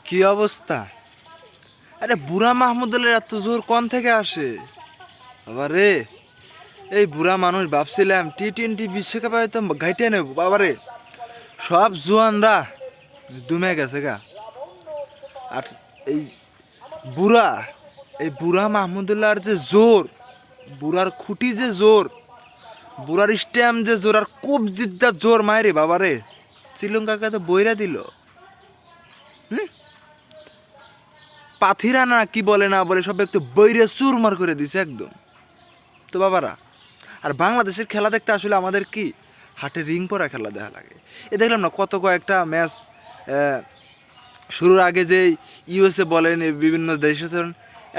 কি অবস্থা? আরে বুড়া মাহমুদুলের এত জোর কোন থেকে আসে? বাবারে, এই বুড়া মানুষ ভাবছিলাম T20 বিশ্বকাপে হয়তো ঘাইটে নেব। বাবারে, সব জোয়ানরা দুমে গেছে গা। আর এই বুড়া এই বুড়া মাহমুদুল্লাহর যে জোর, বুড়ার খুঁটি যে জোর, বুড়ার স্ট্যাম যে জোর, আর কবজির যা জোর মায়েরে বাবারে, শ্রীলঙ্কাকে তো বইরা দিল। পাথিরা না কি বলে না বলে সব একটু বইরে চুরমার করে দিছে একদম। তো বাবারা, আর বাংলাদেশের খেলা দেখতে আসলে আমাদের কি হাটে রিং পরা খেলা দেখা লাগে। এ দেখলাম না কত কয়েকটা ম্যাচ শুরুর আগে যে ইউএসএ বলেন বিভিন্ন দেশে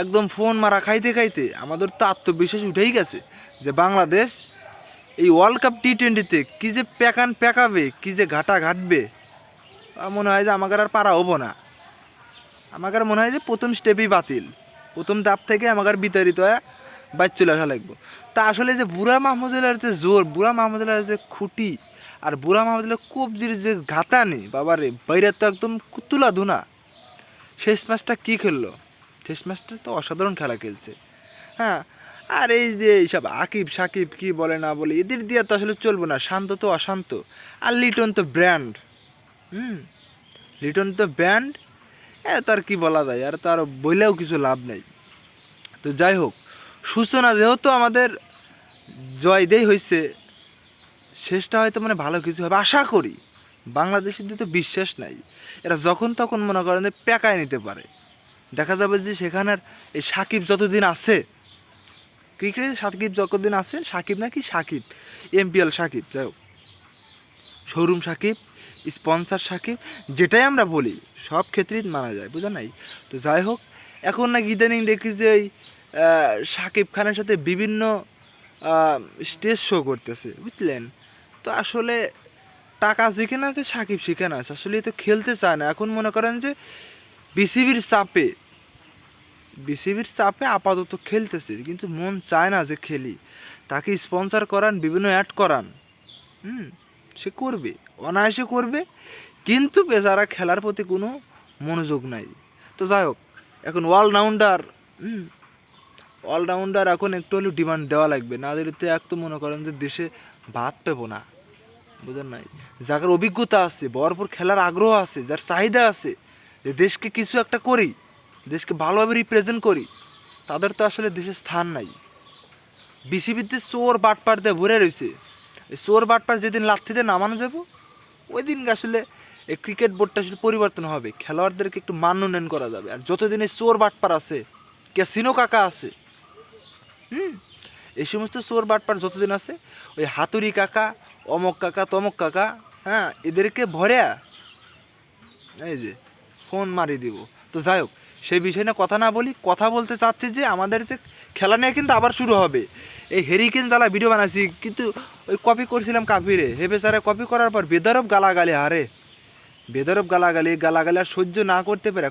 একদম ফোন মারা খাইতে খাইতে আমাদের তো আত্মবিশ্বাস উঠেই গেছে যে বাংলাদেশ এই ওয়ার্ল্ড কাপ T20-তে কী যে পেকাবে, কী যে ঘাটা ঘাটবে। মনে হয় যে আমাকে আর পারা হবো না। আমাকে মনে হয় যে প্রথম স্টেপই বাতিল, প্রথম ধাপ থেকে আমাকে বিতাড়িত হয়ে বাইর চলে আসা লাগবো। তা আসলে যে বুড়া মাহমুদুল্লাহর যে জোর, বুড়া মাহমুদুল্লাহর যে খুঁটি, আর বুড়া মাহমুদুল্লাহ কবজির যে ঘাতানি, বাবারে বাইরে তো একদম তুলা ধুনা। শেষ ম্যাচটা কী খেললো? শেষ ম্যাচটা তো অসাধারণ খেলা খেলছে। হ্যাঁ, আর এই যে এইসব আকিব সাকিব কি বলে না বলে, এদের দিয়ে তো আসলে চলবো না। শান্ত তো অশান্ত, আর লিটন তো ব্র্যান্ড। লিটন তো ব্র্যান্ড। তার কি বলা যায়, আর তার বইলেও কিছু লাভ নেই। তো যাই হোক, সূচনা যেহেতু আমাদের জয় দেই হয়েছে, শেষটা হয়তো মানে ভালো কিছু হবে আশা করি। বাংলাদেশিদের তো বিশ্বাস নাই, এরা যখন তখন মনে করেন যে পেকায় নিতে পারে। দেখা যাবে যে সেখানের এই সাকিব যতদিন আছে, ক্রিকেটে সাকিব যতদিন আছে, সাকিব নাকি সাকিব MPL সাকিব, যাই হোক শোরুম সাকিব, স্পন্সার সাকিব, যেটাই আমরা বলি সব ক্ষেত্রেই মানা যায়, বুঝা নাই? তো যাই হোক, এখন নাকি ইদানিং দেখি যে ওই সাকিব খানের সাথে বিভিন্ন স্টেজ শো করতেছে, বুঝলেন? তো আসলে টাকা যেখানে আছে সাকিব সেখানে আছে, আসলে তো খেলতে চায় না। এখন মনে করেন যে বিসিবির চাপে আপাতত খেলতেছে, কিন্তু মন চায় না যে খেলি। তাকে স্পন্সার করান, বিভিন্ন অ্যাড করান, সে করবে, অনায়াসে করবে, কিন্তু বেচারা খেলার প্রতি কোনো মনোযোগ নাই। তো যাই হোক, এখন অলরাউন্ডার এখন একটু হলেও ডিমান্ড দেওয়া লাগবে, না দিলে তো এক তো মনে করেন যে দেশে ভাত পেবো না, বুঝেন নাই? যার অভিজ্ঞতা আছে, ভরপুর খেলার আগ্রহ আছে, যার চাহিদা আছে যে দেশকে কিছু একটা করি, দেশকে ভালোভাবে রিপ্রেজেন্ট করি, তাদের তো আসলে দেশে স্থান নাই। বিসিবিতে চোর বাটপার দিয়ে ভরে রয়েছে। এই চোর বাটপার যেদিন লাথিতে নামানো যাব, ওই দিন আসলে এই ক্রিকেট বোর্ডটা আসলে পরিবর্তন হবে, খেলোয়াড়দেরকে একটু মান উন্নয়ন করা যাবে। আর যতদিন এই চোর বাটপার আছে, ক্যাসিনো কাকা আছে, এই সমস্ত চোর বাটপার যতদিন আছে, ওই হাতুড়ি কাকা, অমক কাকা, তমক কাকা, হ্যাঁ, এদেরকে ভরে এই যে ফোন মারি দিব। তো যাই হোক, সেই বিষয় নিয়ে কথা না বলি, কথা বলতে চাচ্ছি যে আমাদের যে খেলা নিয়ে কিন্তু আবার শুরু হবে। এই হেরিকেন জ্বালা ভিডিও বানাচ্ছি, কিন্তু ওই কপি করছিলাম কাপিরে, হেবে স্যারে কপি করার পর বেদরব গালাগালি, হারে বেদরব গালাগালি আর সহ্য না করতে পারে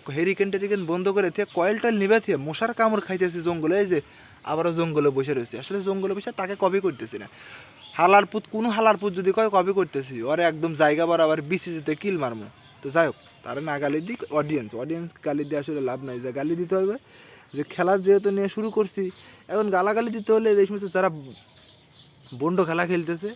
টেরিকেন বন্ধ করে থেকে কয়েল টয়েল নিবে থেকে মশার কামড় খাইতেছে জঙ্গলে। এই যে আবারও জঙ্গলে বসে রয়েছে, আসলে জঙ্গলে বসে তাকে কপি করতেছি না। কোনো হালারপুত যদি কয় কপি করতেছি, ওরে একদম জায়গা বরাবর বিসি যেতে কিল মারমো। তো যাই হোক, তারা না গালি দিক, অডিয়েন্স গালি দিয়ে আসলে লাভ নাই, যে গালি দিতে হবে যে খেলা যেহেতু নিয়ে শুরু করছি, এখন গালাগালি দিতে হলে এই সমস্ত যারা বন্ড খেলা খেলতেছে,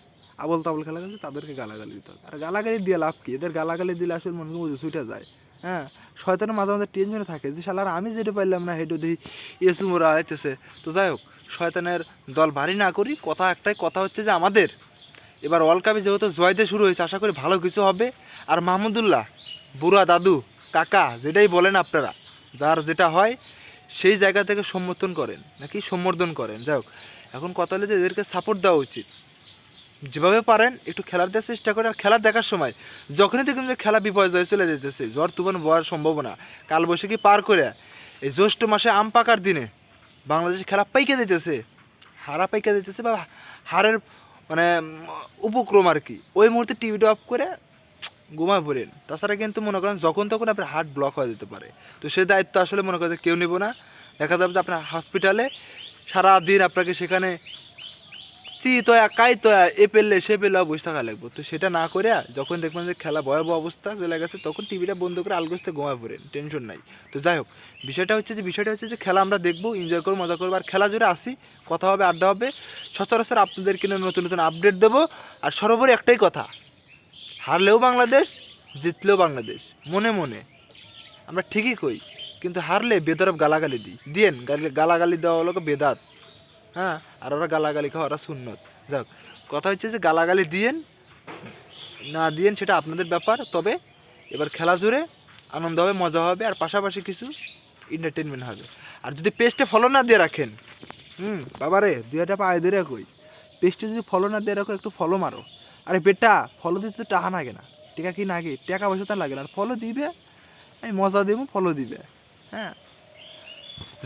আবল তাবল খেলা খেলছে, তাদেরকে গালাগালি দিতে হবে। আর গালাগালি দিয়ে লাভ কি? এদের গালাগালি দিলে আসলে মনে মধ্যে ছুটে যায়। হ্যাঁ, শয়তানের মাঝে মাঝে টেনশনে থাকে যে শালার আমি যেটা পারলাম না হেঁটে দিই, ইয়েসু মোরা আইতেছে। তো যাই হোক, শয়তানের দল ভারী না করি, একটাই কথা হচ্ছে যে আমাদের এবার ওয়ার্ল্ড কাপে যেহেতু জয় দিয়ে শুরু হয়েছে, আশা করি ভালো কিছু হবে। আর মাহমুদুল্লাহ, বুড়া দাদু, কাকা, যেটাই বলেন আপনারা, যার যেটা হয় সেই জায়গা থেকে সম্বোধন করেন। যাই হোক, এখন কথা হলে যে এদেরকে সাপোর্ট দেওয়া উচিত, যেভাবে পারেন একটু খেলার দেওয়ার চেষ্টা করে। আর খেলা দেখার সময় যখনই দেখুন যে খেলা বিপর্যয় চলে যেতেছে, ঝড় তুফান হওয়ার সম্ভাবনা, কালবৈশাখী পার করে এই জ্যৈষ্ঠ মাসে আম পাকার দিনে বাংলাদেশে খেলা পাইকে দিতেছে, পাইকা দিতেছে, বা হারের মানে উপক্রম আর কি, ওই মুহূর্তে টিভিটা অফ করে ঘুমায় পড়েন। তাছাড়া কিন্তু মনে করেন যখন তখন আপনার হার্ট ব্লক হয়ে যেতে পারে। তো সেই দায়িত্ব আসলে মনে করেন কেউ নেব না। দেখা যাবে যে আপনার হসপিটালে সারাদিন আপনাকে সেখানে সি তয়া কাই তয়া এ পেললে সে পেলে বসে থাকা লাগবো। তো সেটা না করে যখন দেখবেন যে খেলা ভয়াবহ অবস্থা চলে গেছে তখন টিভিটা বন্ধ করে আলগোস্তে ঘুমায় পড়েন, টেনশন নাই। তো যাই হোক, বিষয়টা হচ্ছে যে খেলা আমরা দেখবো, এনজয় করবো, মজা করবো, আর খেলা জুড়ে আসি, কথা হবে, আড্ডা হবে, সচরাচর আপনাদেরকে নতুন নতুন আপডেট দেবো। আর সর্বোপরি একটাই কথা, হারলেও বাংলাদেশ, জিতলেও বাংলাদেশ। মনে মনে আমরা ঠিকই কই, কিন্তু হারলে বেদরফ গালাগালি দিয়েন, গালাগালি দেওয়া হলো বেদাত, হ্যাঁ, আর ওরা গালাগালি খাওয়া ওরা সুন্নত। যাক, কথা হচ্ছে যে গালাগালি দিয়েন না দিয়েন সেটা আপনাদের ব্যাপার, তবে এবার খেলা জুড়ে আনন্দ হবে, মজা হবে, আর পাশাপাশি কিছু এন্টারটেনমেন্ট হবে। আর যদি পেজটা ফলো না দিয়ে রাখেন, বাবারে দুই একটা পায়ে ধরে কই, পেজটা যদি ফলো না দিয়ে রাখো, একটু ফলো মারো। আরে বেটা, ফলো দিতে তো টাকা লাগে না, টিকা কি নাকি, টাকা পয়সা তো লাগে না, আর ফলো দিবে, আমি মজা দেবো, ফলো দিবে। হ্যাঁ,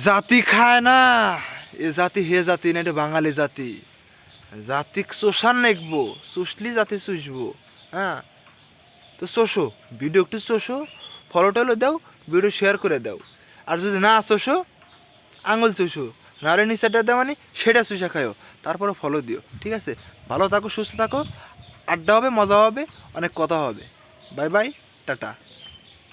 জাতি খায় না, এ জাতি হে জাতি না, এটা বাঙালি জাতি। জাতি চোষান নেকবো, চুষলি জাতি চুষবো। হ্যাঁ, তো চোষো, ভিডিও একটু চোষো, ফলো টলো দাও, ভিডিও শেয়ার করে দাও। আর যদি না চোষো, আঙুল চুষো, নারে নিচাটা দেওয়া মানে সেটা চুষা খায়ও, তারপরে ফলো দিও। ঠিক আছে, ভালো থাকো, সুস্থ থাকো, আড্ডা হবে, মজা হবে, অনেক কথা হবে। Bye bye, tata.